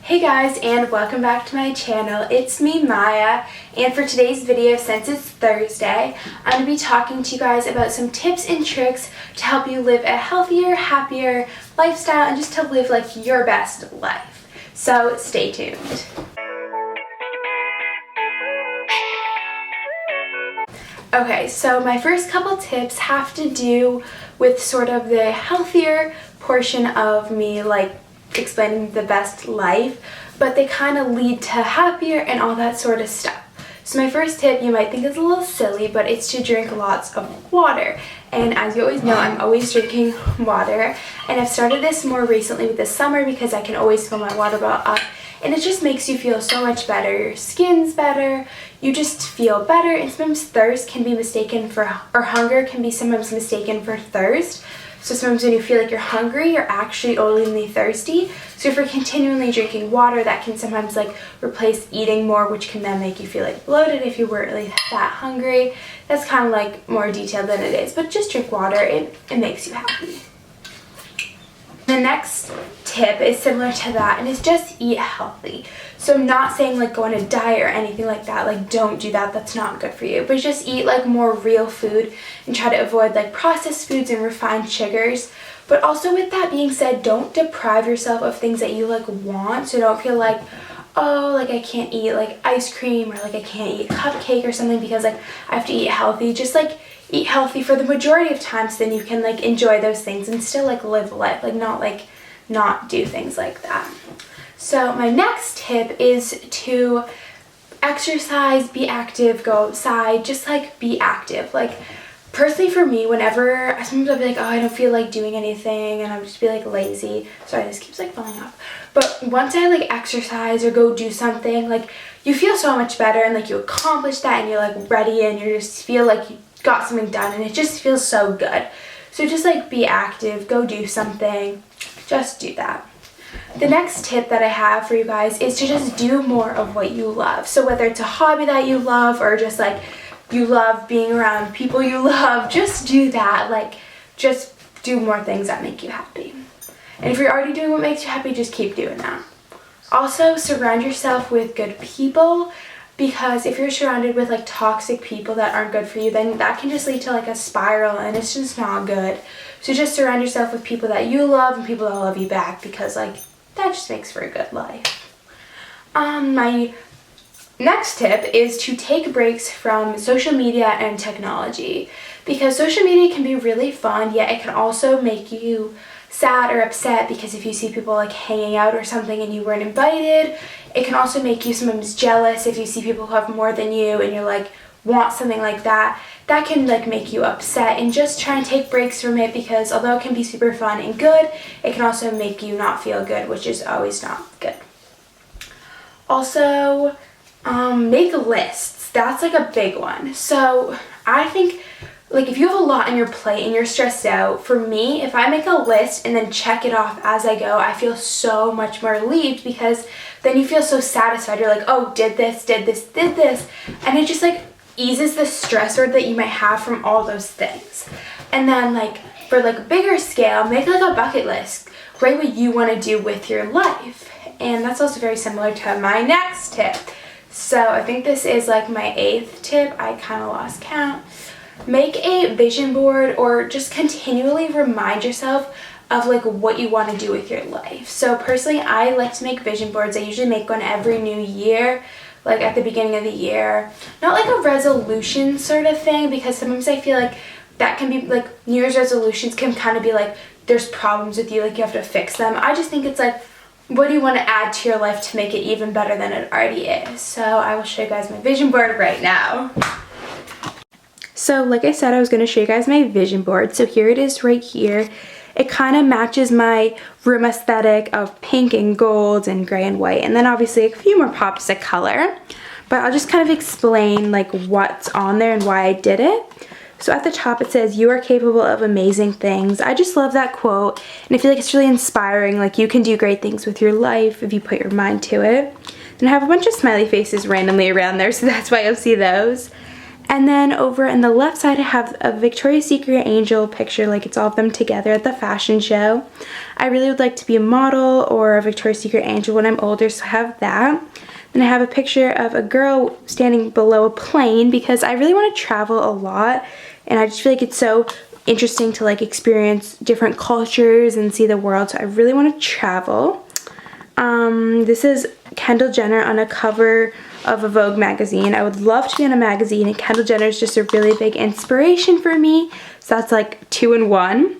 Hey guys, and welcome back to my channel. It's me, Maya, and for today's video, since it's Thursday, I'm going to be talking to you guys about some tips and tricks to help you live a healthier, happier lifestyle and just to live like your best life. So stay tuned. Okay, so my first couple tips have to do with sort of the healthier portion of me, like explaining the best life, but they kind of lead to happier and all that sort of stuff. So my first tip, you might think is a little silly, but it's to drink lots of water. And as you always know, I'm always drinking water, and I've started this more recently with the summer because I can always fill my water bottle up, and it just makes you feel so much better. Your skin's better, you just feel better, and sometimes thirst can be mistaken for, or hunger can be sometimes mistaken for thirst. So sometimes when you feel like you're hungry, you're actually only thirsty. So if you're continually drinking water, that can sometimes like replace eating more, which can then make you feel like bloated if you weren't really that hungry. That's kind of like more detailed than it is, but just drink water, it makes you happy. The next tip is similar to that, and it's just eat healthy. So I'm not saying like go on a diet or anything like that, like don't do that, that's not good for you, but just eat like more real food and try to avoid like processed foods and refined sugars. But also with that being said, don't deprive yourself of things that you like want. So don't feel like, oh, like I can't eat like ice cream, or like I can't eat cupcake or something because like I have to eat healthy. Just like eat healthy for the majority of times, so then you can like enjoy those things and still like live life, like not do things like that. So my next tip is to exercise, be active, go outside, just like be active. Like personally for me, whenever sometimes I'll be like, oh, I don't feel like doing anything, and I'll just be like lazy. Sorry, this keeps like falling off. But once I like exercise or go do something, like you feel so much better, and like you accomplish that, and you're like ready, and you just feel like you got something done, and it just feels so good. So just like be active, go do something, just do that. The next tip that I have for you guys is to just do more of what you love. So whether it's a hobby that you love, or just like you love being around people you love, just do that. Like just do more things that make you happy. And if you're already doing what makes you happy, just keep doing that. Also, surround yourself with good people, because if you're surrounded with like toxic people that aren't good for you, then that can just lead to like a spiral, and it's just not good. So just surround yourself with people that you love and people that love you back, because like that just makes for a good life. My next tip is to take breaks from social media and technology, because social media can be really fun, yet it can also make you sad or upset, because if you see people like hanging out or something and you weren't invited, it can also make you sometimes jealous if you see people who have more than you and you're like want something like that. That can like make you upset, and just try and take breaks from it, because although it can be super fun and good, it can also make you not feel good, which is always not good. Also, make lists. That's like a big one. So I think like if you have a lot on your plate and you're stressed out, for me, if I make a list and then check it off as I go, I feel so much more relieved, because then you feel so satisfied. You're like, oh, did this, and it just like eases the stressor that you might have from all those things. And then like for like a bigger scale, make like a bucket list. Write what you want to do with your life. And that's also very similar to my next tip. So I think this is like my 8th tip. I kind of lost count. Make a vision board, or just continually remind yourself of like what you want to do with your life. So personally, I like to make vision boards. I usually make one every new year, like at the beginning of the year. Not like a resolution sort of thing, because sometimes I feel like that can be like New Year's resolutions can kind of be like there's problems with you, like you have to fix them. I just think it's like, what do you want to add to your life to make it even better than it already is? So I will show you guys my vision board right now. So like I said, I was going to show you guys my vision board. So here it is right here. It kind of matches my room aesthetic of pink and gold and gray and white, and then obviously a few more pops of color. But I'll just kind of explain like what's on there and why I did it. So at the top it says, you are capable of amazing things. I just love that quote, and I feel like it's really inspiring. Like you can do great things with your life if you put your mind to it. And I have a bunch of smiley faces randomly around there, so that's why you'll see those. And then over on the left side, I have a Victoria's Secret angel picture, like it's all of them together at the fashion show. I really would like to be a model or a Victoria's Secret angel when I'm older, so I have that. Then I have a picture of a girl standing below a plane because I really want to travel a lot, and I just feel like it's so interesting to like experience different cultures and see the world, so I really want to travel. This is Kendall Jenner on a cover of a Vogue magazine. I would love to be on a magazine, and Kendall Jenner is just a really big inspiration for me, so that's like 2 in 1.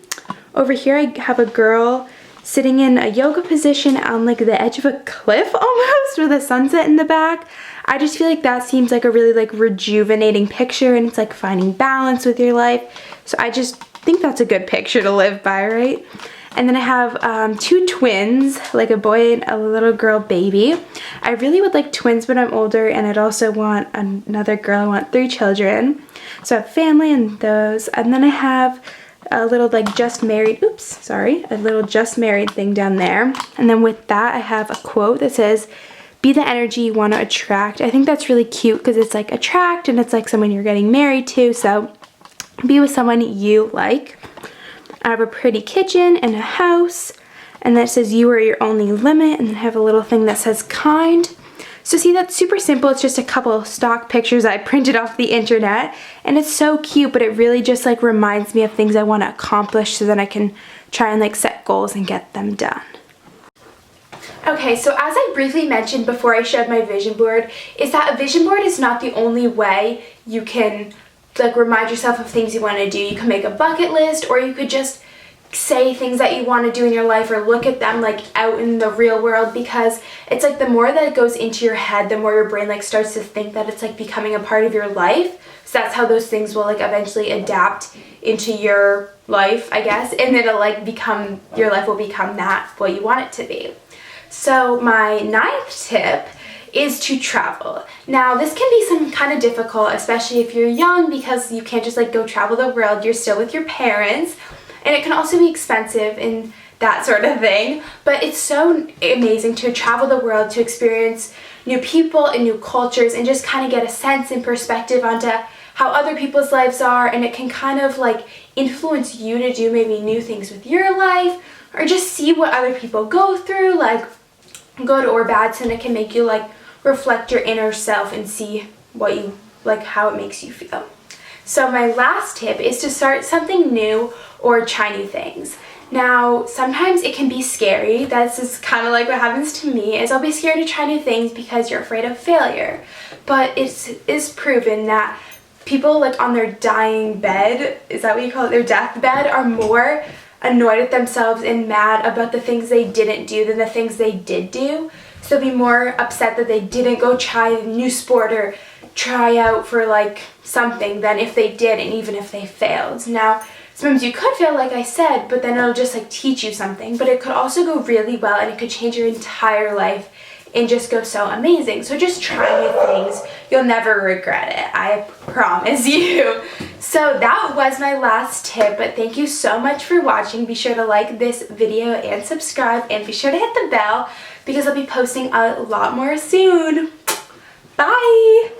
Over here I have a girl sitting in a yoga position on like the edge of a cliff almost with a sunset in the back. I just feel like that seems like a really like rejuvenating picture, and it's like finding balance with your life. So I just think that's a good picture to live by, right? And then I have 2 twins, like a boy and a little girl baby. I really would like twins when I'm older, and I'd also want another girl. I want 3 children. So I have family and those. And then I have a little like just married, a little just married thing down there. And then with that, I have a quote that says, "Be the energy you want to attract." I think that's really cute because it's like attract, and it's like someone you're getting married to. So be with someone you like. I have a pretty kitchen and a house, and that says "You are your only limit," and then I have a little thing that says "kind." So see, that's super simple. It's just a couple of stock pictures I printed off the internet, and it's so cute, but it really just like reminds me of things I want to accomplish so that I can try and like set goals and get them done. Okay, so as I briefly mentioned before I showed my vision board, is that a vision board is not the only way you can like remind yourself of things you want to do. You can make a bucket list, or you could just say things that you want to do in your life, or look at them like out in the real world, because it's like the more that it goes into your head, the more your brain like starts to think that it's like becoming a part of your life. So that's how those things will like eventually adapt into your life, I guess, and it'll like become, your life will become that what you want it to be. So my 9th tip is to travel. Now this can be some kind of difficult, especially if you're young, because you can't just like go travel the world, you're still with your parents, and it can also be expensive and that sort of thing, but it's so amazing to travel the world, to experience new people and new cultures, and just kind of get a sense and perspective onto how other people's lives are, and it can kind of like influence you to do maybe new things with your life, or just see what other people go through, like good or bad, and it can make you like reflect your inner self and see what you like, how it makes you feel. So my last tip is to start something new or try new things. Now sometimes it can be scary. That's just kind of like what happens to me, is I'll be scared to try new things because you're afraid of failure. But it is proven that people like on their dying bed, is that what you call it, their deathbed, are more annoyed at themselves and mad about the things they didn't do than the things they did do. So be more upset that they didn't go try a new sport or try out for like something than if they did, and even if they failed. Now sometimes you could fail, like I said, but then it'll just like teach you something, but it could also go really well, and it could change your entire life and just go so amazing. So just try new things. You'll never regret it, I promise you. So that was my last tip, but thank you so much for watching. Be sure to like this video and subscribe, and be sure to hit the bell because I'll be posting a lot more soon. Bye!